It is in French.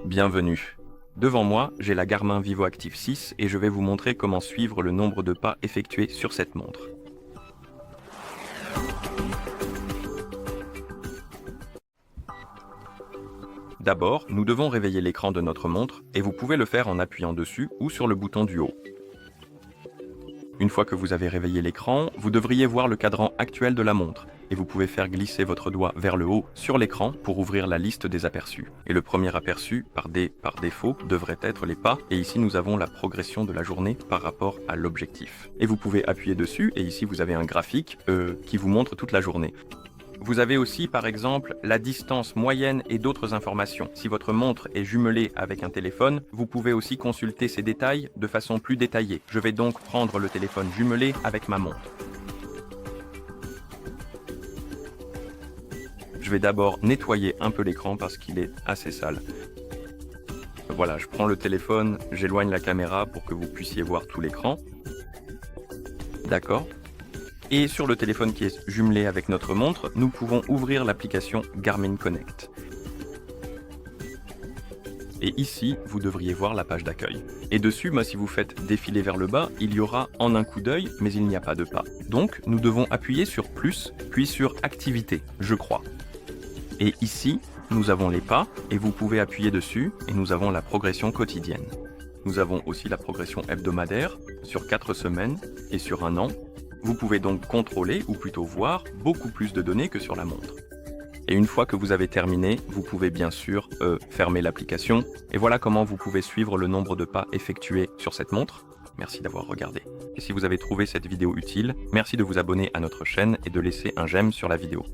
Bienvenue. Devant moi, j'ai la Garmin VivoActive 6 et je vais vous montrer comment suivre le nombre de pas effectués sur cette montre. D'abord, nous devons réveiller l'écran de notre montre et vous pouvez le faire en appuyant dessus ou sur le bouton du haut. Une fois que vous avez réveillé l'écran, vous devriez voir le cadran actuel de la montre et vous pouvez faire glisser votre doigt vers le haut sur l'écran pour ouvrir la liste des aperçus. Et le premier aperçu, par défaut, devrait être les pas et ici nous avons la progression de la journée par rapport à l'objectif. Et vous pouvez appuyer dessus et ici vous avez un graphique qui vous montre toute la journée. Vous avez aussi, par exemple, la distance moyenne et d'autres informations. Si votre montre est jumelée avec un téléphone, vous pouvez aussi consulter ces détails de façon plus détaillée. Je vais donc prendre le téléphone jumelé avec ma montre. Je vais d'abord nettoyer un peu l'écran parce qu'il est assez sale. Voilà, je prends le téléphone, j'éloigne la caméra pour que vous puissiez voir tout l'écran. D'accord. Et sur le téléphone qui est jumelé avec notre montre, nous pouvons ouvrir l'application Garmin Connect. Et ici, vous devriez voir la page d'accueil. Et dessus, si vous faites défiler vers le bas, il y aura en un coup d'œil, mais il n'y a pas de pas. Donc, nous devons appuyer sur plus, puis sur activité, je crois. Et ici, nous avons les pas, et vous pouvez appuyer dessus, et nous avons la progression quotidienne. Nous avons aussi la progression hebdomadaire, sur 4 semaines, et sur un an. Vous pouvez donc contrôler, ou plutôt voir, beaucoup plus de données que sur la montre. Et une fois que vous avez terminé, vous pouvez bien sûr fermer l'application. Et voilà comment vous pouvez suivre le nombre de pas effectués sur cette montre. Merci d'avoir regardé. Et si vous avez trouvé cette vidéo utile, merci de vous abonner à notre chaîne et de laisser un j'aime sur la vidéo.